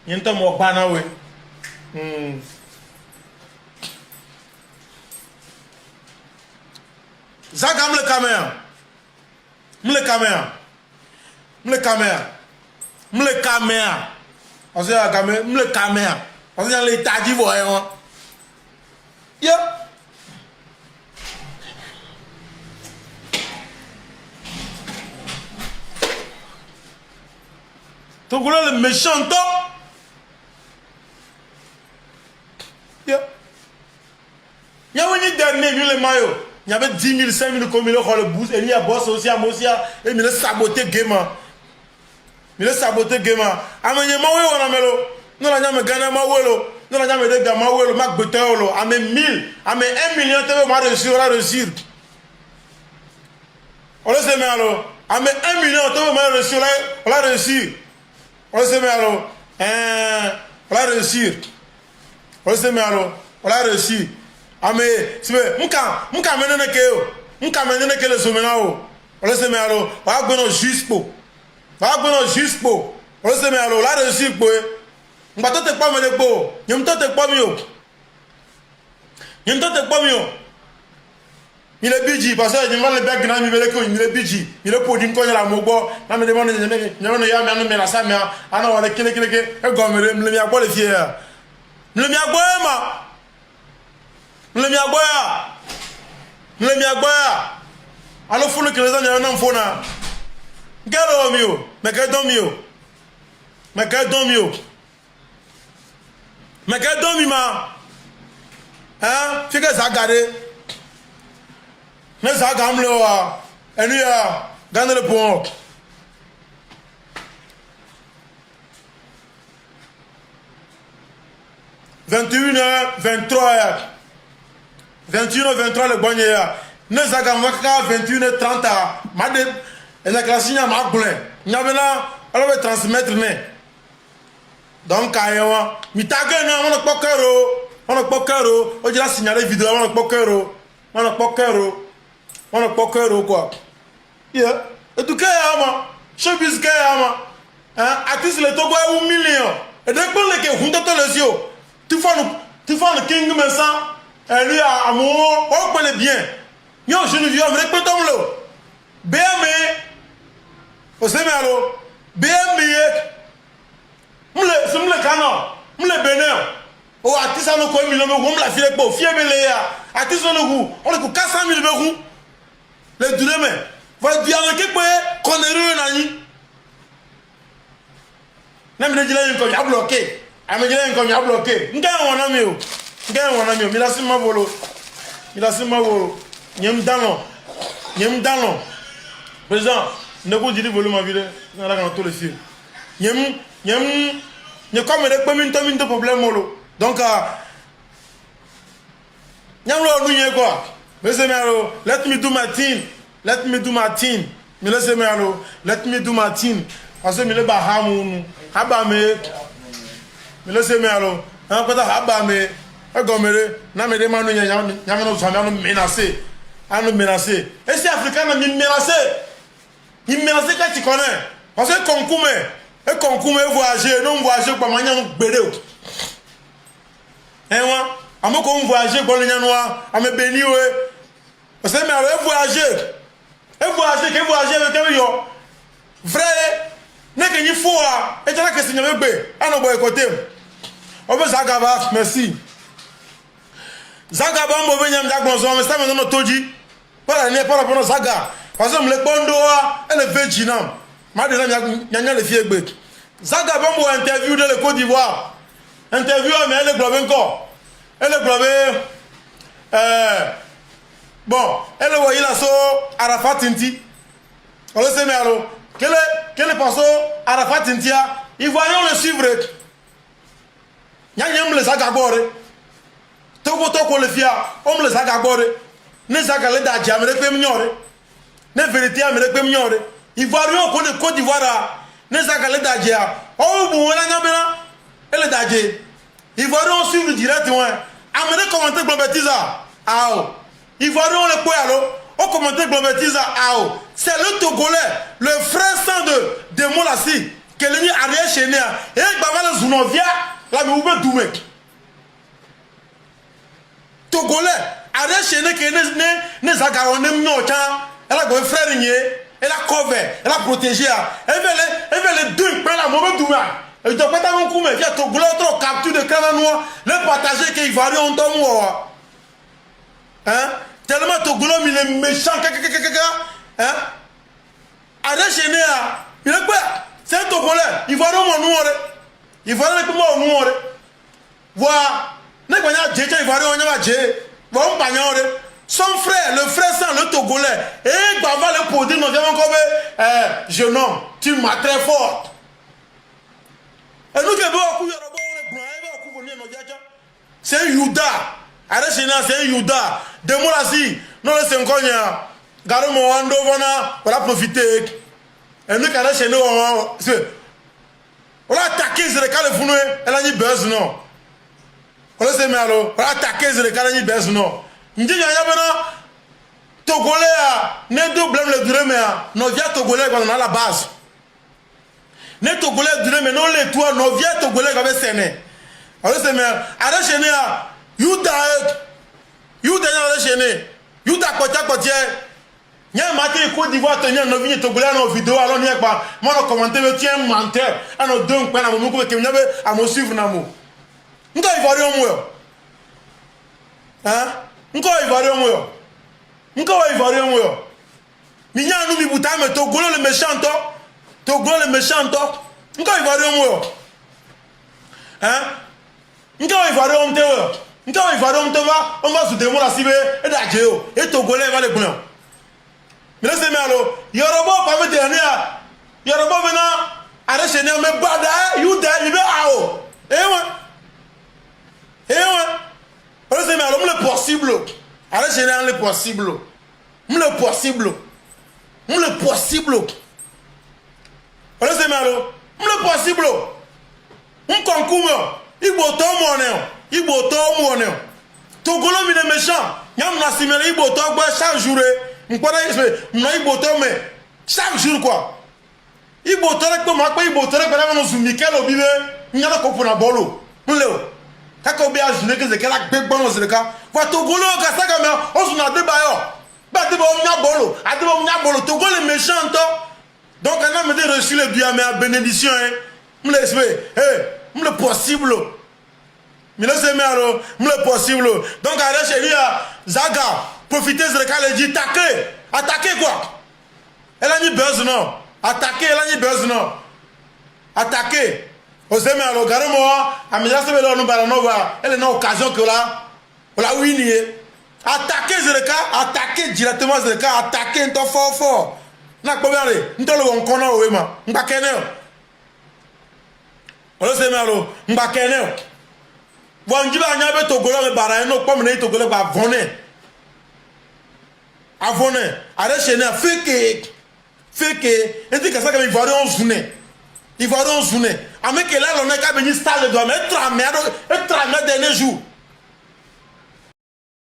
Yenta mo bana we. Zaga mle caméra. Mle caméra. Mle caméra. Mle caméra. On se la caméra, mle caméra. On se les tadi voyons. Yeah. Donc voilà le méchant top. Yeah. Il y a un dernier vu le maillot. Il y avait 10 000, 5 000 comme il a le boost. Et il y a boss aussi à Mosia. Et il a saboté le game. Il a saboté le game. Amenez moi on a melo. Nous la jamais gagné ma wolo. Nous la jamais gagné ma wolo. Mac Betolo. Amé 1000. Amé 1 million. Tu veux réussir, on va réussir. On le sait mais alors. Amé 1 million. Tu veux réussir, on va réussir. On le sait mais alors. On va réussir. On le sait mais alors. On va réussir. Amé, c'est vrai. M'ka menene ke yo. M'ka menene ke le somenao. On le sait mais alors. On va gagner juste pour. On va gagner juste pour. On le sait mais alors. On va réussir pour. M'ba te pas me de po. Nyem te pas mieux. Nyem te pas mieux. Il est bidji parce que je vais le bec na mi vele ko il est bidji. Il est pour dim ko la mogbo. Na me demande nyame ya me na sa me ana wala kele e gomere me mi agbo le fie. Me mi agbo ma. Me mi agbo ya. Me mi agbo ya. Alo fulu ke les anya na mfona. Gelo mi o. Me ka don mi o. Me ka don mi o. Mais quel don ma hein fi que ça garder mais ça gamle wa enu ya gane le pont h 23 le bonne ya ne ça gamle ka 21h30 ma de la classe nya ma goulin nya bena on va transmettre ne donc ayewa mi tage na on pokero o jira signaler vidéo on pokero quoi yeah eduke ya ma showbiz ke ya ma hein artiste le togo e 1 million et de ko le ke hunto to le sio tu fais le king me ça et lui amour on connaît bien yo je ne viens avec petom lo BM o se me alo BM mle kano mle benin o artiste no ko million me mla file po fie bele ya artiste no ku on le ku 400 000 me ku le dure me va bien ke pe konere na ni na me jile nko ya bloqué a me jile nko ya bloqué nka wona mi o mi la sima volo nyem dano président ne ko diri volume avire na la kan to le fil nyem comme de pemin de problème molo donc nyam lo nu quoi laisse me allo let me do my thing me laisse me allo let me do my thing parce que me le ba hamu haba me laisse me allo en ko ta haba me e gomere na me de manu nyam no so me menacer et si africain me menacer quand tu connais parce que concours voyager non voyager pas manière gbede o wa amoko voyager bon nya noa ame beni we parce que me voyager avec yo vrai ne que ni fois et tala que signer gbe ana boy côté o be zagaba merci zagaba mo be nyam jagbon so me sta me no toji para zaga parce que me le bondo et le virginam madame nyanya le fie gbe zaga ba mo interview de le Côte d'Ivoire interview mais elle globe encore elle globe bon elle voyait la so Arafat Tinti on le sait mais alors quel passo Arafat Tinti ils voyons le suivre nyanya me le zaga bore toko le fia on me le zaga bore ne zaga le da jamre pe mnyore ne vérité amere pe mnyore Ivoiriens ko le Côte d'Ivoire ne zakale dajea o bu wona nyabena ele daje Ivoiriens suivre direct ouais amene commenter globetiza ao Ivoiriens le poyalo o commenter globetiza ao c'est le Togolais le frère sang de Molassi keleni arrière chaîné et bavale zunovia la me ube dume togolais arrière chaîné que ne zagaone mnyocha elle a go frère nié elle a cover elle a protégé elle veut les deux près la mauvais dume et donc pas mon coup mais via togolais trop capture de cananois le partager que ivoirien on tombe hein tellement togolais il est méchant hein arrière chaîné il est quoi. C'est un Togolais, il va nous noir. Il va nous noir. Voilà. Ne pas y il va nous son frère, le frère sans le Togolais. Et il va le poder, nous avons comme jeune homme, tu m'as très fort. Et nous qui avons c'est un Youda. Arrête, c'est un Youda. De moi là-ci, nous le sommes connus. Gare mon ando, voilà profiter. Et nous, quand on a attaqué les Califounes, elle a dit buzz non. On a attaqué les Califounes, non. On dit qu'il y a Togolais, ne deux blâmes le durée, mais nous via Togolais, on a la base. Ne Togolais durée, mais non les toits, nous via Togolais, on avait séné. On a dit, arrête chéné, Youda, arrête chéné, Youda, côté. Il y a un matin, Côte d'Ivoire, tenir nos vignes togolais dans nos vidéos, alors il n'y a pas. Moi, on commente, tiens, menteur. À nos deux, on a mon mot, qui m'avait à me suivre dans mon. Nous, il va rien moi. Hein? Nous, il va rien moi. Nous, il va rien moi. Mais il y a un nouveau bouton, mais Togolais le méchant, Togolais le méchant, nous, il va rien moi. Hein? Nous, il va rien moi. Nous, il va rien moi. On va se démontrer la cible et d'agéo. Et Togolais va les blancs. Mais là, c'est malo. Yoruba, pas me dire, Yoruba, maintenant, arrête, je n'ai pas de Youda, il veut ao. Eh ouais. Là, c'est malo, le possible. Arrête, je n'ai le possible. Le possible. Là, c'est malo, le possible. Un concours, il botte mon nom. Togolo, il est méchant. Yam Nassimele, il botte chaque jour. Chaque jour quoi. Il bottera comme moi, il bottera comme moi, nous Michael Obibe, il y a la copine à bolo. Nous quand on a joué que c'est qu'elle a bébé bon dans le cas. Voilà Togolo, ça comme on se n'a débat. Bah de bon bolo, à de bon bolo. Togolo est méchant donc on a me dit reçu le Dieu mais à bénédiction hein. Me l'esprit, le possible. Mais là c'est malo, le possible. Donc à la chérie Zaga. Profitez de ce qu'elle dit, attaquer quoi? Elle a dit buzz non. Attaquer, elle a dit buzz non. Attaquer. Vous savez, mais alors, regardez-moi, à mes amis, elle est une occasion que là, on l'a winné. Attaquer Zereka, attaquer directement Zereka, attaquer un temps fort. N'a pas bien allé. Nous t'allons connaître, oui, ma. M'ba kenel. Vous savez, mais alors, m'ba kenel. Vous en dites, il y a un Togolais, mais barré, non, pas mener Togolais, bah, venez. Avone, arrête chez nous, fake, et dit que ça, il va rien zouner. Il va rien zouner. Avec là, on a qu'à venir staller de mais tramé dernier jour.